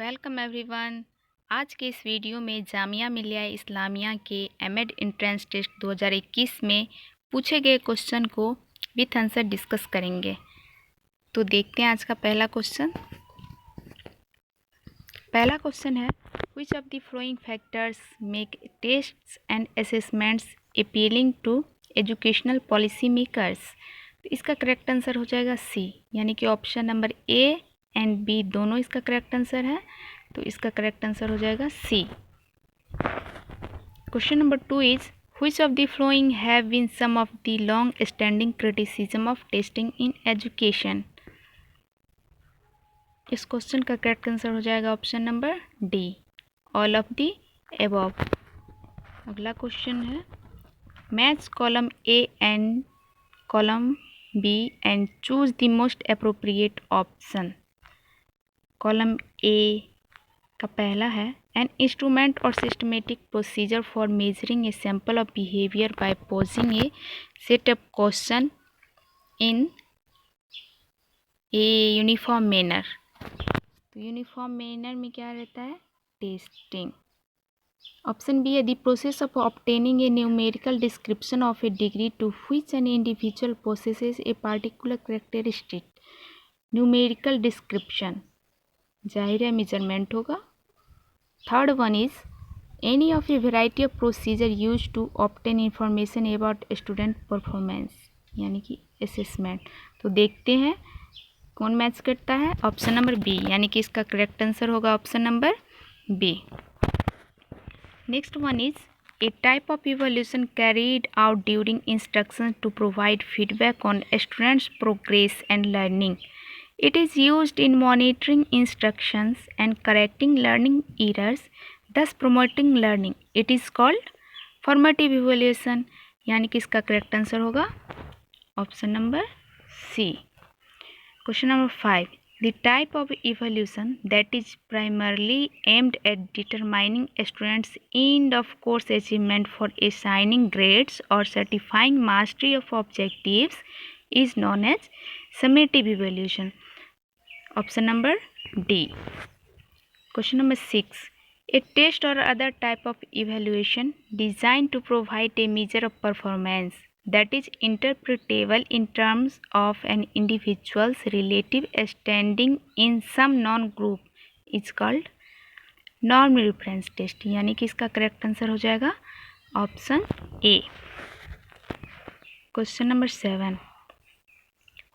Welcome everyone. आज के इस वीडियो में जामिया मिलिया इस्लामिया के एमएड एंट्रेंस टेस्ट 2021 में पूछे गए क्वेश्चन को विथ आंसर डिस्कस करेंगे। तो देखते हैं आज का पहला क्वेश्चन। पहला क्वेश्चन है, which of the following factors make tests and assessments appealing to educational policy makers. तो इसका करेक्ट आंसर हो जाएगा सी, यानी कि option number A and B दोनों इसका करेक्ट आंसर है। तो इसका करेक्ट आंसर हो जाएगा C. Question number 2 is, which of the following have been some of the long standing criticism of testing in education. इस क्वेश्चन का करेक्ट आंसर हो जाएगा option number D, all of the above. अगला question है, match column A and column B and choose the most appropriate option. Column A का पहला है, an instrument और systematic procedure for measuring a sample of behaviour bye posing a set of question in a uniform manner. तो uniform manner में क्या रहता है? Testing. Option B है, the process of obtaining a numerical description of a degree to which an individual possesses a particular characteristic. Numerical description जाहिर है measurement होगा। Third one is, any of a variety of procedure use to obtain information about student performance, यानी कि assessment. तो देखते हैं कौन match करता है। ऑप्शन नंबर बी, यानी कि इसका करेक्ट आंसर होगा option number B. Next one is, a type of evolution carried out during instruction to provide feedback on students progress and learning. It is used in monitoring instructions and correcting learning errors, thus promoting learning. It is called formative evaluation, यानी कि इसका correct answer होगा option number C. Question number 5, the type of evaluation that is primarily aimed at determining students' end of course achievement for assigning grades or certifying mastery of objectives is known as summative evaluation. Option number D. Question number 6. A test or other type of evaluation designed to provide a measure of performance that is interpretable in terms of an individual's relative standing in some known group is called norm reference test, यानी कि इसका correct answer हो जाएगा option A. Question number 7.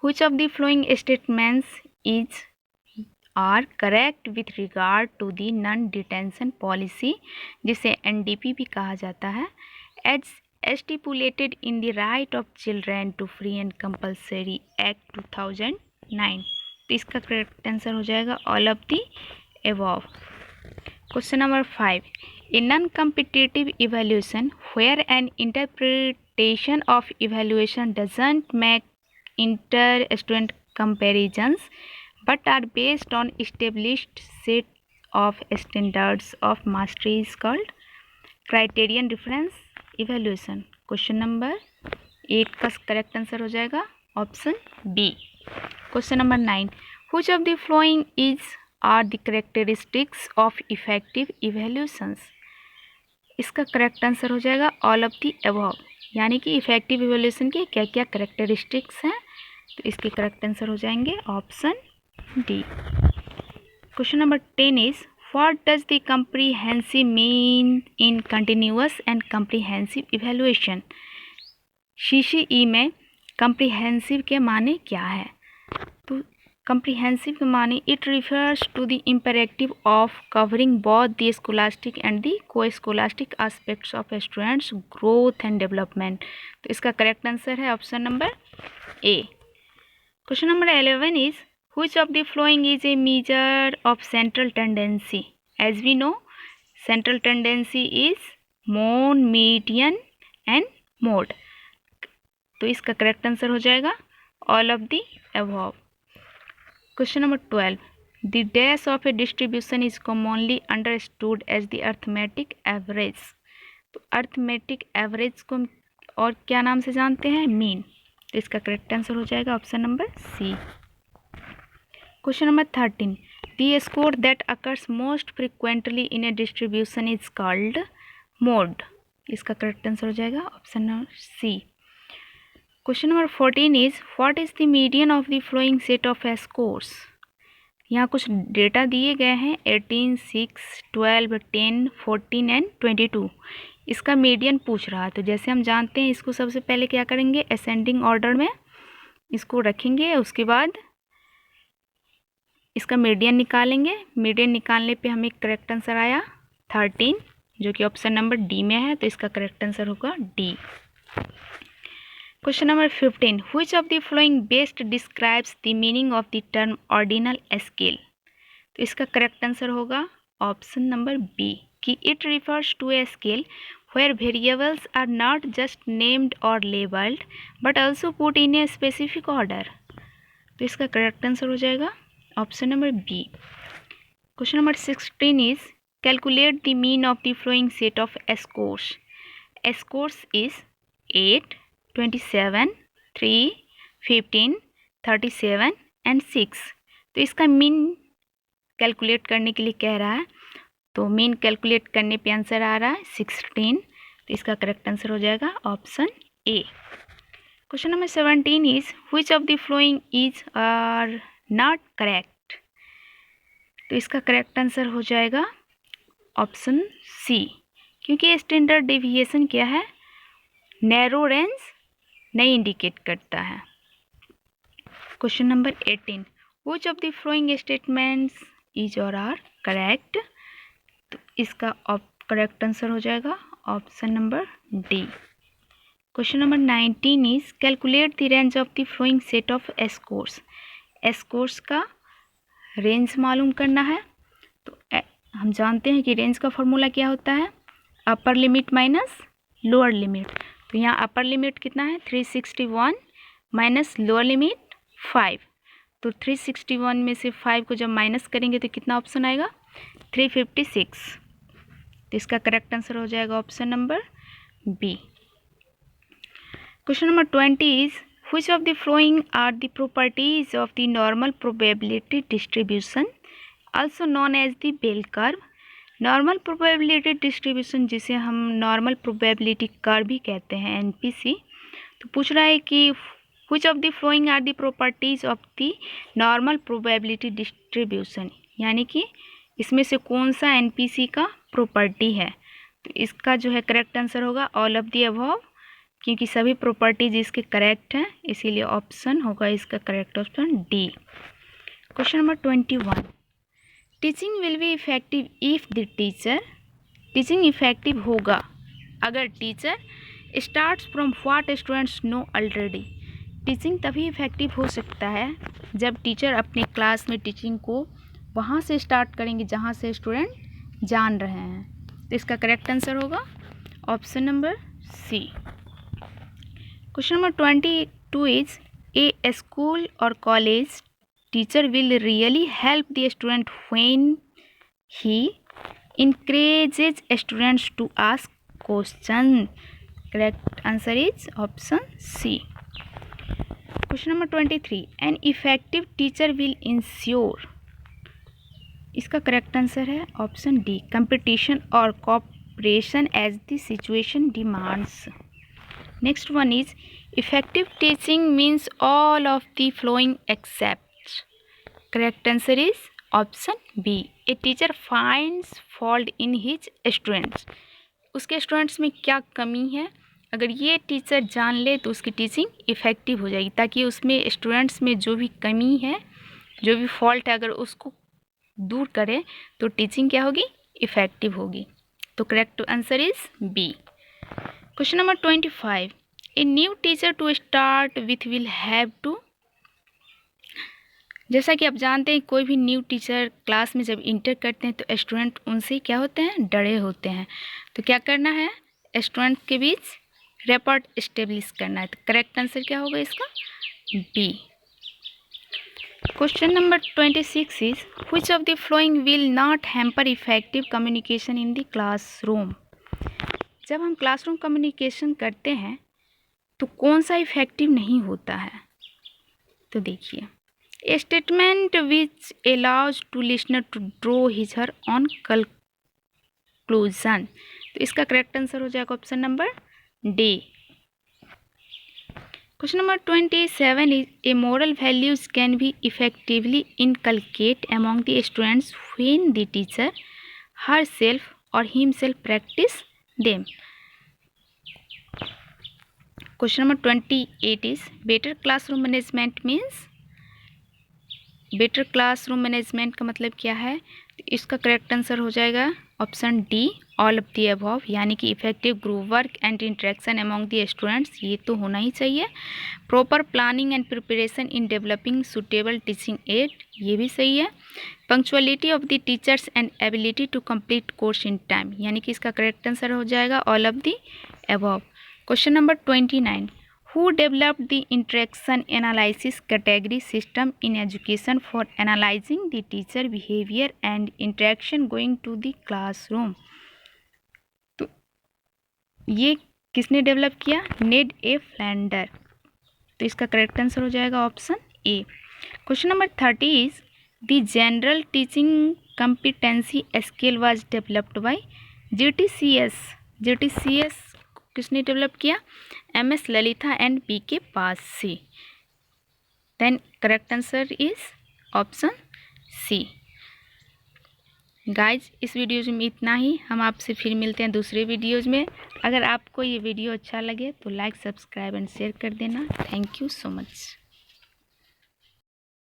Which of the following statements are correct with regard to the non-detention policy, जिसे NDP भी कहा जाता है, as stipulated in the Right of Children to Free and Compulsory Act 2009. तो इसका correct answer हो जाएगा all of the above. Question number 5. A non-competitive evaluation where an interpretation of evaluation doesn't make inter-student comparisons but are based on established set of standards of mastery is called criterion reference evaluation. Question number 8 का correct answer हो जाएगा option B. Question number 9. Which of the following are the characteristics of effective evaluations? इसका correct answer हो जाएगा all of the above, यानी कि effective evaluation के क्या क्या करेक्टरिस्टिक्स हैं। तो इसके करेक्ट आंसर हो जाएंगे option D. Question number 10 is, what does the comprehensive mean in continuous and comprehensive evaluation. CCE में कम्प्रीहेंसिव के माने क्या है? तो कम्प्रीहेंसिव के माने, it refers to the imperative of covering both the scholastic and the co scholastic aspects of students growth and development. तो इसका करेक्ट आंसर है option number A. Question number 11 is, which of the following is a measure of central tendency. As we know, central tendency is mean, median and mode. तो इसका correct answer हो जाएगा all of the above. Question number 12. The dash of a distribution is commonly understood as the arithmetic average. तो arithmetic average को और क्या नाम से जानते हैं? मीन। तो इसका करेक्ट आंसर हो जाएगा option number C. Question number 13. The score that occurs most frequently in a distribution is called mode. इसका करेक्ट आंसर हो जाएगा option number C. Question number 14 is what is the median of the following set of scores. यहाँ कुछ data दिए गए हैं 18, 6, 12, 10, 14 and 22। इसका median पूछ रहा है, तो जैसे हम जानते हैं इसको सबसे पहले क्या करेंगे, असेंडिंग ऑर्डर में इसको रखेंगे, उसके बाद इसका मीडियन निकालेंगे। मीडियन निकालने पे हमें करेक्ट आंसर आया 13, जो कि ऑप्शन नंबर डी में है, तो इसका करेक्ट आंसर होगा D. Question number 15, which of the following best describes the meaning of the term ordinal scale. तो इसका करेक्ट आंसर होगा ऑप्शन नंबर बी कि it refers to a scale where variables are not just named or labeled but also put in a specific order। तो इसका correct answer हो जाएगा option number B. Question number 16 is calculate the mean of the following set of scores. Scores is 8, 27, 3, 15, 37 and 6। तो इसका mean calculate करने के लिए कह रहा है, तो मीन कैलकुलेट करने पे आंसर आ रहा है 16, तो इसका करेक्ट आंसर हो जाएगा option A. Question number 17 is which of the following is are not correct. तो इसका करेक्ट आंसर हो जाएगा ऑप्शन सी, क्योंकि स्टैंडर्ड डेविएशन क्या है, नैरो रेंज नहीं इंडिकेट करता है। Question number 18, which of the flowing statements is और आर करेक्ट। तो इसका करेक्ट आंसर हो जाएगा option number D. Question number 19 is calculate the range of the following set of scores. Scores का range मालूम करना है, तो हम जानते हैं कि रेंज का फॉर्मूला क्या होता है, upper limit minus lower limit. तो यहाँ अपर लिमिट कितना है 361 माइनस लोअर लिमिट 5। तो 361 में से 5 को जब माइनस करेंगे तो कितना ऑप्शन आएगा 356। तो इसका करेक्ट आंसर हो जाएगा option number B. Question number 20 is which of the following are the properties of the normal probability distribution also known as the bell curve. Normal probability distribution जिसे हम नॉर्मल प्रोबेबिलिटी कर्व भी कहते हैं NPC, तो पूछ रहा है कि which of the following are the properties of the normal probability distribution, यानी कि इसमें से कौन सा एनपीसी का प्रॉपर्टी है। तो इसका जो है करेक्ट आंसर होगा ऑल ऑफ द अबव, क्योंकि सभी प्रॉपर्टीज इसके करेक्ट हैं, इसीलिए ऑप्शन होगा इसका correct option D. Question number 21, teaching will be effective if the teacher. Teaching effective होगा अगर teacher starts from what students know already. Teaching तभी इफेक्टिव हो सकता है जब टीचर अपने क्लास में टीचिंग को वहाँ से स्टार्ट करेंगे जहाँ से स्टूडेंट जान रहे हैं। तो इसका करेक्ट आंसर होगा option number C. Question number 22 is a school और college teacher will really help the student when he encourages students to ask question। correct answer is option C। question number 23, an effective teacher will ensure। इसका correct answer है option D, competition और cooperation as the situation demands. Next one is effective teaching means all of the following except. Correct answer is option B, a teacher finds fault in his students. उसके students में क्या कमी है, अगर ये teacher जान ले तो उसकी टीचिंग इफ़ेक्टिव हो जाएगी, ताकि उसमें स्टूडेंट्स में जो भी कमी है, जो भी फॉल्ट है, अगर उसको दूर करे तो टीचिंग क्या होगी, इफ़ेक्टिव होगी। तो correct answer is B. Question number 25, a new teacher to start with will have to. जैसा कि आप जानते हैं कोई भी न्यू टीचर क्लास में जब इंटर करते हैं तो स्टूडेंट उनसे क्या होते हैं, डरे होते हैं। तो क्या करना है, स्टूडेंट के बीच रैपॉर्ट इस्टेब्लिश करना है। तो करेक्ट आंसर क्या होगा इसका, B. Question number 26 is which of the following will not hamper effective communication in the classroom. जब हम क्लासरूम कम्युनिकेशन करते हैं तो कौन सा इफेक्टिव नहीं होता है। तो देखिए, A statement which allows to listener to draw his her own conclusion. तो इसका करेक्ट आंसर हो जाएगा option number D. Question number 27 is a moral values can be effectively inculcated among the students when the teacher herself or himself practice them. Question number 28 is better classroom management means. Better classroom management का मतलब क्या है? तो इसका correct answer हो जाएगा option D, all of the above, यानी कि effective group work and interaction among the students, ये तो होना ही चाहिए। Proper planning and preparation in developing suitable teaching aid, ये भी सही है। Punctuality of the teachers and ability to complete course in time, यानी कि इसका करेक्ट आंसर हो जाएगा all of the above. Question number 29, who developed the interaction analysis category system in education for analyzing the teacher behavior and interaction going to the classroom? तो ये किसने develop किया? Ned A Flander. तो इसका correct answer हो जाएगा option A. Question number 30 is the general teaching competency scale was developed by GTCS। GTCS किसने develop किया? MS Lalita and PK Passi. Then correct answer is option C. Guys इस videos में इतना ही, हम आपसे फिर मिलते हैं दूसरे वीडियोज में। अगर आपको ये वीडियो अच्छा लगे तो लाइक, सब्सक्राइब एंड शेयर कर देना। Thank you so much.